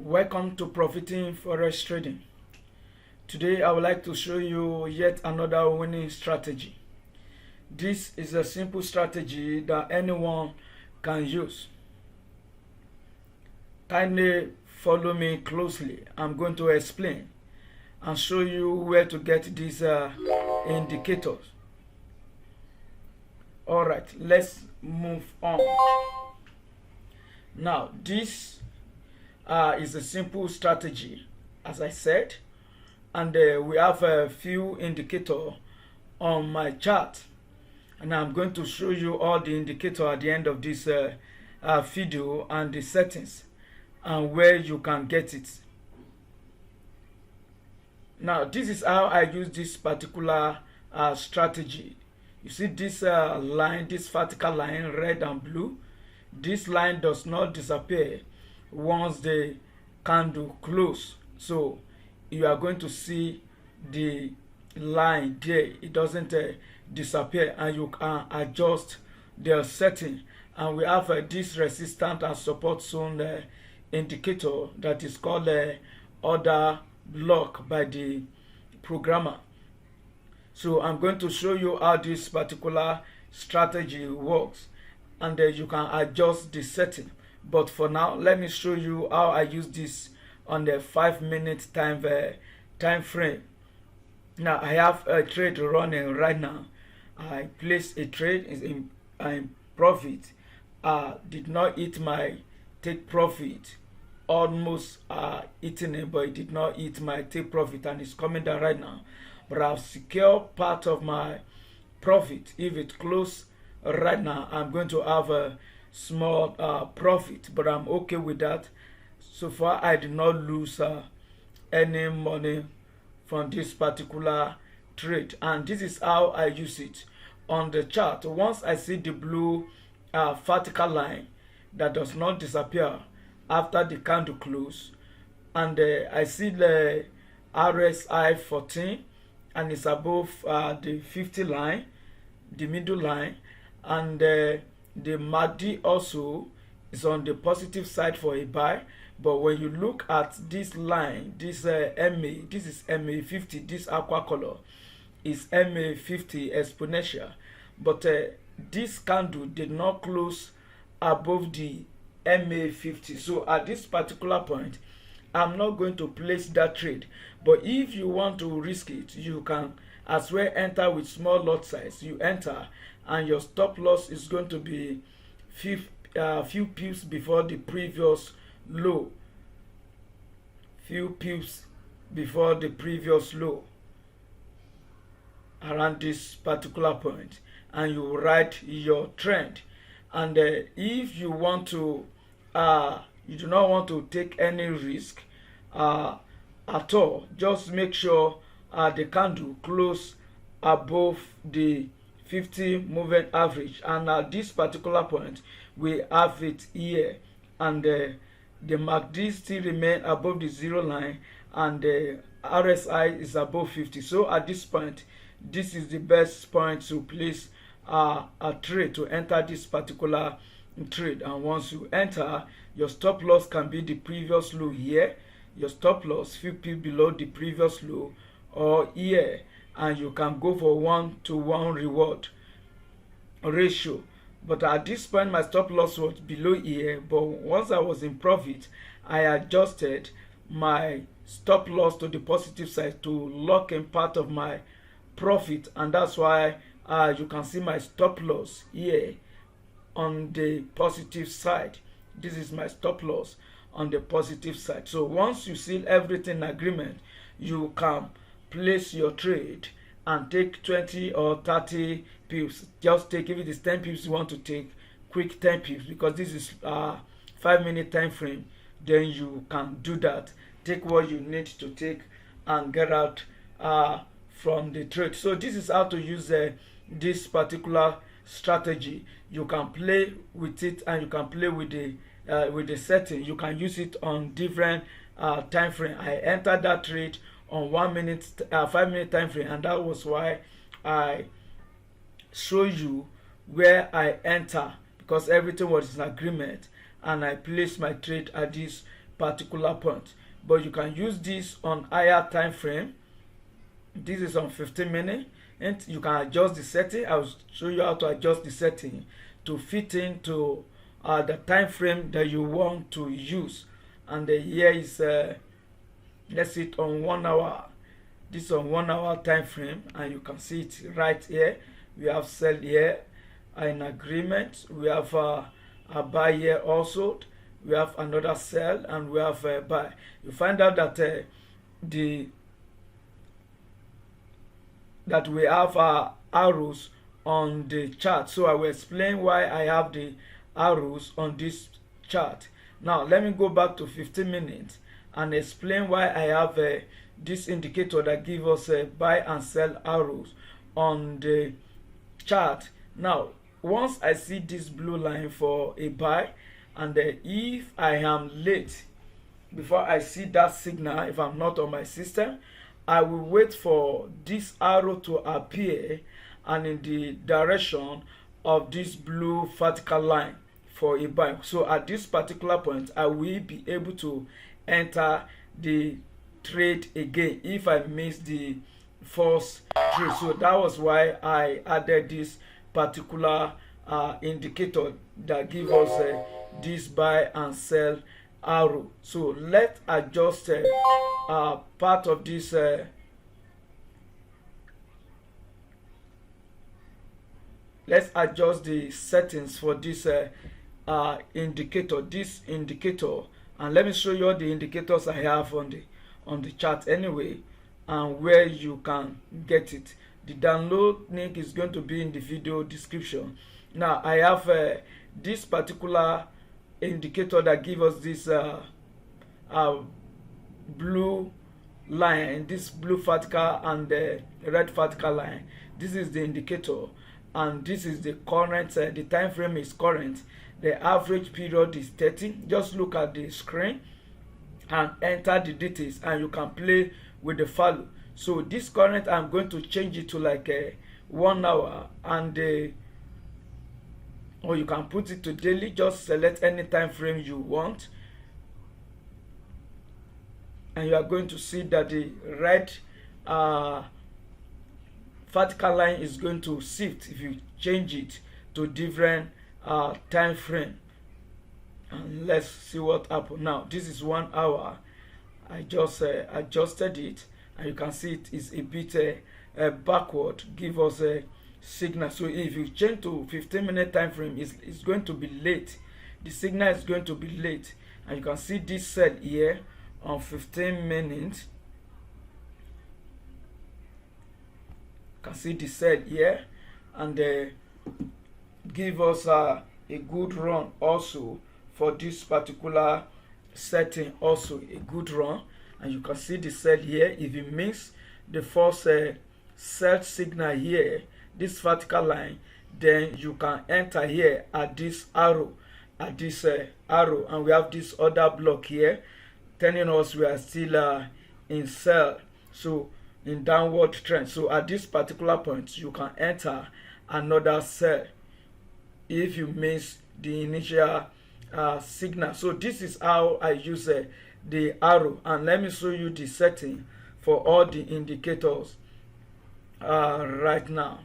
Welcome to Profiting Forex Trading. Today I would like to show you yet another winning strategy. This is a simple strategy that anyone can use. Kindly follow me closely. I'm going to explain and show you where to get these indicators. Alright, let's move on. Now this is a simple strategy, as I said, and we have a few indicators on my chart, and I'm going to show you all the indicators at the end of this video and the settings and where you can get it. Now this is how I use this particular strategy. You see this line, this vertical line, red and blue. This line does not disappear once the candle close, so you are going to see the line there. It doesn't disappear, and you can adjust the setting. And we have this resistance and support zone indicator that is called order block by the programmer. So I'm going to show you how this particular strategy works, and you can adjust the setting. But for now, let me show you how I use this on the 5-minute time frame. Now I have a trade running right now. I placed a trade in profit. Did not hit my take profit. Almost eating it, but it did not hit my take profit, and it's coming down right now. But I've secured part of my profit. If it close right now, I'm going to have a small profit, but I'm okay with that. So far I did not lose any money from this particular trade, and this is how I use it on the chart. Once I see the blue vertical line that does not disappear after the candle close, and I see the RSI 14 and it's above the 50 line, the middle line, and the MACD also is on the positive side for a buy. But when you look at this line, this MA, this is MA50, this aqua color is MA50 exponential, but this candle did not close above the MA50. So at this particular point, I'm not going to place that trade. But if you want to risk it, you can as well enter with small lot size. You enter, and your stop loss is going to be few pips before the previous low. Few pips before the previous low around this particular point, and you write your trend. And if you want to you do not want to take any risk at all, just make sure the candle close above the 50 moving average, and at this particular point we have it here, and the MACD still remain above the 0 line, and the RSI is above 50. So at this point, this is the best point to place a trade, to enter this particular trade. And once you enter, your stop loss can be the previous low here, your stop loss few pips below the previous low, or here, and you can go for 1-to-1 reward ratio. But at this point my stop loss was below here, but once I was in profit, I adjusted my stop loss to the positive side to lock in part of my profit, and that's why you can see my stop loss here on the positive side. This is my stop loss on the positive side. So once you seal everything in agreement, you can place your trade and take 20 or 30 pips. Just take, if it is 10 pips you want to take, quick 10 pips, because this is 5-minute time frame. Then you can do that, take what you need to take, and get out from the trade. So this is how to use this particular strategy. You can play with it, and you can play with the setting. You can use it on different time frame. I entered that trade on 5-minute time frame, and that was why I show you where I enter, because everything was in agreement, and I placed my trade at this particular point. But you can use this on higher time frame. This is on 15 minutes, and you can adjust the setting. I'll show you how to adjust the setting to fit into the time frame that you want to use. And here is let's see it on 1 hour. This is on 1 hour time frame, and you can see it right here. We have sell here in agreement. We have a buy here also. We have another sell, and we have a buy. You find out that that we have arrows on the chart. So I will explain why I have the arrows on this chart. Now let me go back to 15 minutes and explain why I have this indicator that gives us buy and sell arrows on the chart. Now once I see this blue line for a buy, and if I am late before I see that signal, if I'm not on my system, I will wait for this arrow to appear and in the direction of this blue vertical line for a buy. So at this particular point, I will be able to enter the trade again if I miss the first trade. So that was why I added this particular indicator that gives us this buy and sell arrow. So let's adjust part of this let's adjust the settings for this indicator, and let me show you all the indicators I have on the chart anyway, and where you can get it. The download link is going to be in the video description. Now I have this particular indicator that gives us this blue line, this blue vertical and the red vertical line. This is the indicator, and this is the current the time frame is current. The average period is 30. Just look at the screen and enter the details, and you can play with the value. So this current, I'm going to change it to like 1 hour, and or you can put it to daily. Just select any time frame you want, and you are going to see that the red vertical line is going to shift if you change it to different time frame. And let's see what happened. Now this is 1 hour. I just adjusted it, and you can see it is a bit backward, give us a signal. So if you change to 15-minute time frame, it's going to be late. The signal is going to be late, and you can see this sell here on 15 minutes. You can see the sell here, and give us a good run also for this particular setting, also a good run. And you can see the sell here. If you miss the first sell signal here, this vertical line, then you can enter here at this arrow, and we have this other block here telling us we are still in sell, so in downward trend. So at this particular point, you can enter another sell if you miss the initial signal. So this is how I use the arrow, and let me show you the setting for all the indicators right now.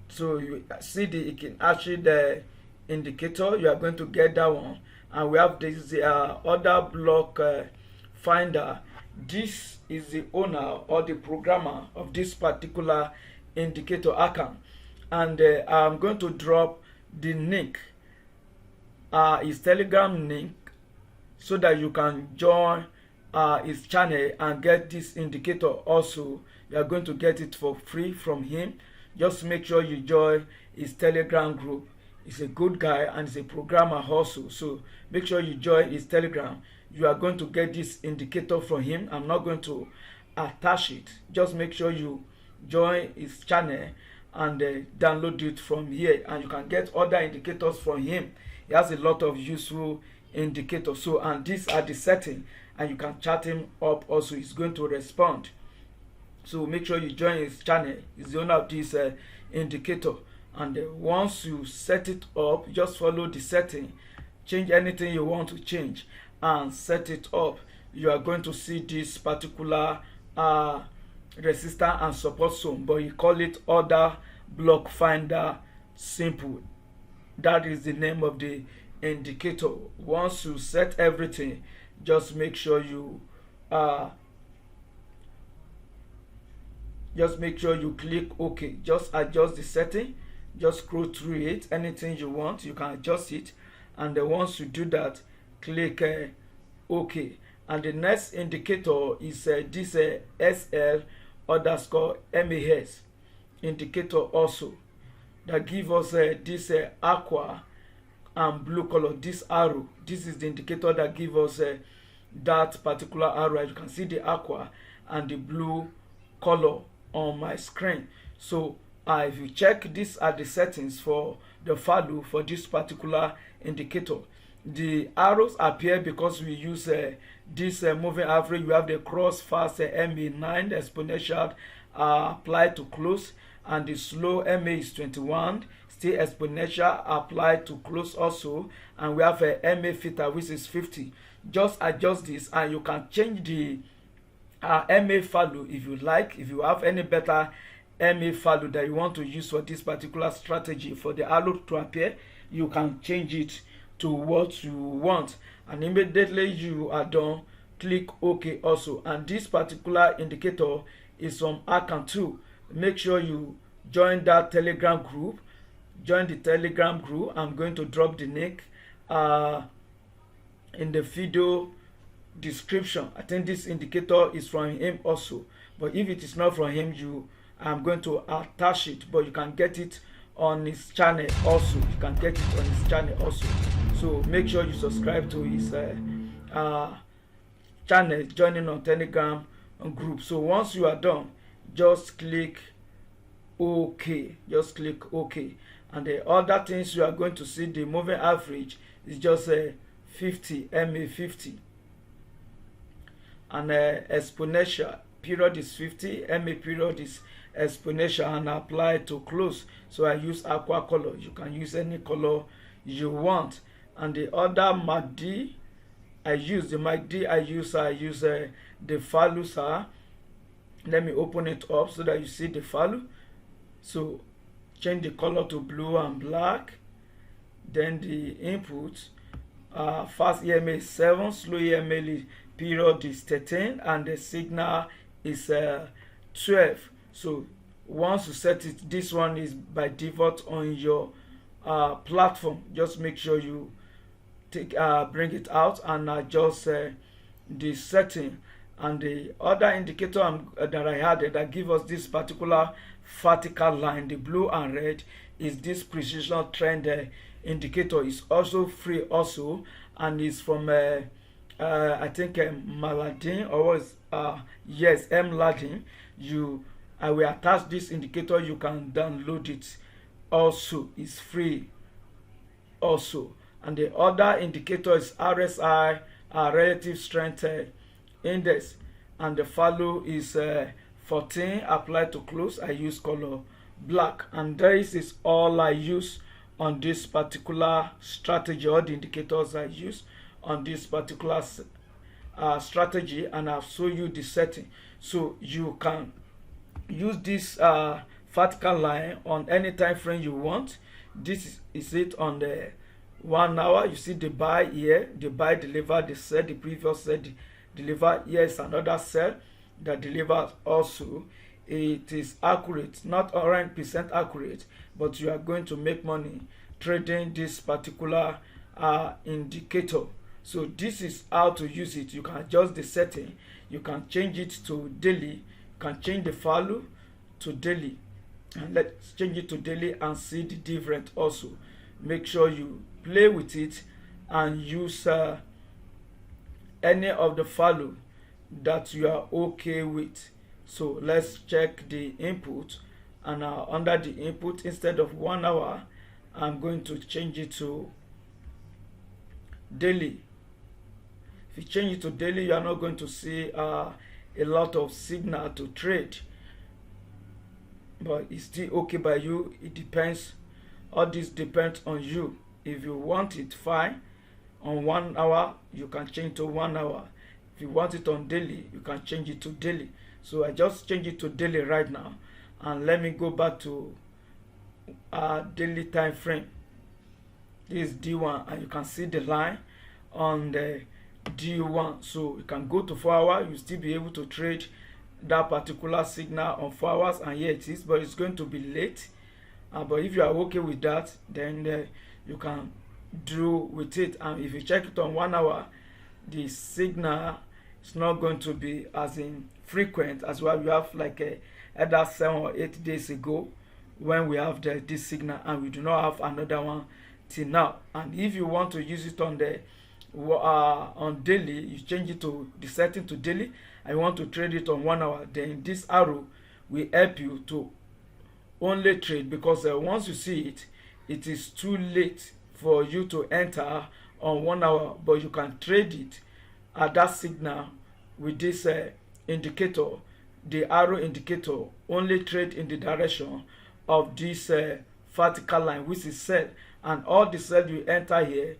So you see you can actually the indicator, you are going to get that one, and we have this other block finder. This is the owner or the programmer of this particular indicator account, and I'm going to drop the link, his Telegram link, so that you can join his channel and get this indicator also. You are going to get it for free from him. Just make sure you join his Telegram group. He's a good guy and he's a programmer also, so make sure you join his Telegram. You are going to get this indicator from him. I'm not going to attach it. Just make sure you join his channel and download it from here, and you can get other indicators from him. He has a lot of useful indicators. So, and these are the settings, and you can chat him up also. He's going to respond. So make sure you join his channel. He's the owner of this indicator. And once you set it up, just follow the setting, change anything you want to change and set it up. You are going to see this particular resistance and support zone, but you call it order block finder simple. That is the name of the indicator. Once you set everything, just make sure you click OK. Just adjust the setting, just scroll through it. Anything you want, you can adjust it, and then once you do that, click OK. And the next indicator is this SL underscore MAS indicator also, that give us this aqua and blue color, this arrow. This is the indicator that give us that particular arrow. You can see the aqua and the blue color on my screen. So if you check, these are the settings for the value for this particular indicator. The arrows appear because we use this moving average. We have the cross fast MA9 exponential applied to close, and the slow MA is 21, still exponential applied to close also, and we have a MA theta which is 50. Just adjust this and you can change the MA value if you like. If you have any better MA value that you want to use for this particular strategy for the arrow to appear, you can change it to what you want, and immediately you are done, click OK also. And this particular indicator is from Account 2. Make sure you join that Telegram group. Join the Telegram group. I'm going to drop the link in the video description. I think this indicator is from him also, but if it is not from him, I'm going to attach it, but you can get it on his channel also. You can get it on his channel also. So make sure you subscribe to his channel, joining on Telegram group. So once you are done, just click OK. Just click OK. And the other things you are going to see, the moving average is just 50, MA 50. And exponential period is 50, MA period is exponential and apply to close. So I use aqua color. You can use any color you want. And the other MACD I use, the values are, let me open it up so that you see the value. So change the color to blue and black. Then the input, fast EMA is 7, slow EMA period is 13, and the signal is 12. So once you set it, this one is by default on your platform. Just make sure you bring it out and adjust the setting. And the other indicator that I had that give us this particular vertical line, the blue and red, is this precision trend indicator. Is also free also, and is from I think Maladin, or was yes, Mladin. I will attach this indicator. You can download it also. It's free also. And the other indicator is RSI, relative strength index, and the value is 14, applied to close. I use color black, and this is all I use on this particular strategy. All the indicators I use on this particular strategy, and I'll show you the setting. So you can use this vertical line on any time frame you want. This is it on the 1 hour. You see the buy here, the buy deliver, the sell, the previous sell, the deliver. Here is another sell that delivers also. It is accurate, not 100% accurate, but you are going to make money trading this particular indicator. So this is how to use it. You can adjust the setting. You can change it to daily. You can change the value to daily, and let's change it to daily and see the difference also. Make sure you play with it and use any of the value that you are okay with. So let's check the input, and under the input, instead of 1 hour, I'm going to change it to daily. If you change it to daily, you are not going to see a lot of signal to trade, but it's still okay by you. It depends All this depends on you. If you want it fine on 1 hour, you can change to 1 hour. If you want it on daily, you can change it to daily. So I just change it to daily right now, and let me go back to daily time frame. This is D1, and you can see the line on the D1. So you can go to 4 hours, you still be able to trade that particular signal on 4 hours, and here it is, but it's going to be late. But if you are okay with that, then you can do with it. And if you check it on 1 hour, the signal is not going to be as in frequent as what we have like either 7 or 8 days ago when we have this signal, and we do not have another one till now. And if you want to use it on the on daily, you change it to the setting to daily, and you want to trade it on 1 hour, then this arrow will help you to only trade, because once you see it, it is too late for you to enter on 1 hour, but you can trade it at that signal with this indicator, the arrow indicator. Only trade in the direction of this vertical line which is set, and all the sell you enter here,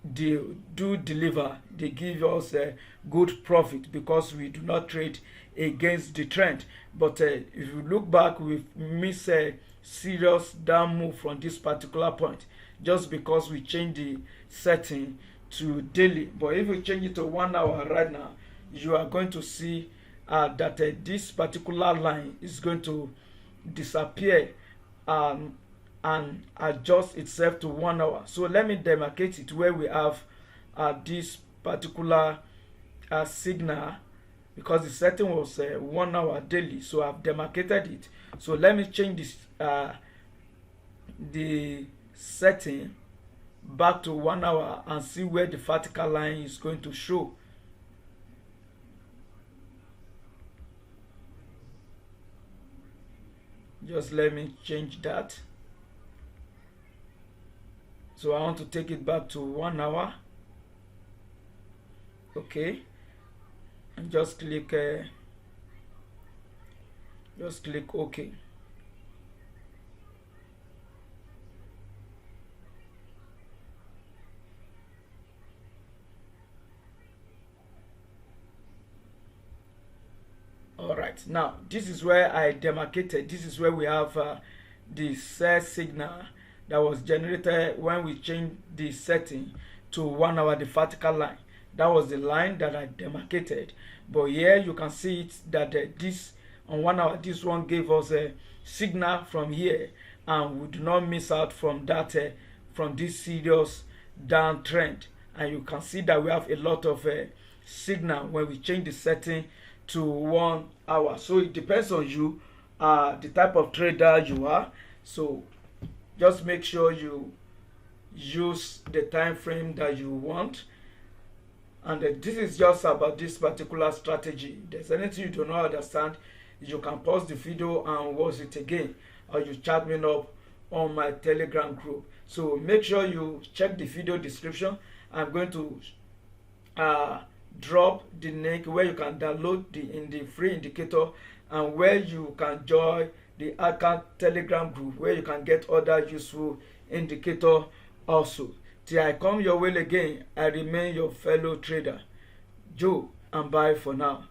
they do deliver. They give us a good profit because we do not trade against the trend. But if you look back, we've missed a serious down move from this particular point just because we changed the setting to daily. But if we change it to 1 hour right now, you are going to see that this particular line is going to disappear and adjust itself to 1 hour. So let me demarcate it where we have this particular signal, because the setting was 1 hour daily, so I've demarcated it. So let me change this the setting back to 1 hour and see where the vertical line is going to show. Just let me change that. So I want to take it back to 1 hour. Okay, and just click OK. All right, now this is where I demarcated. This is where we have the sell signal that was generated when we changed the setting to 1 hour, the vertical line. That was the line that I demarcated. But here you can see it that this on 1 hour, this one gave us a signal from here, and we do not miss out from that from this serious downtrend. And you can see that we have a lot of signal when we change the setting to 1 hour. So it depends on you, the type of trader you are. So just make sure you use the time frame that you want. And this is just about this particular strategy. If there's anything you do not understand, you can pause the video and watch it again, or you chat me up on my Telegram group. So make sure you check the video description. I'm going to drop the link where you can download the free indicator, and where you can join the account Telegram group where you can get other useful indicator also. Till I come your way again, I remain your fellow trader, Joe, and bye for now.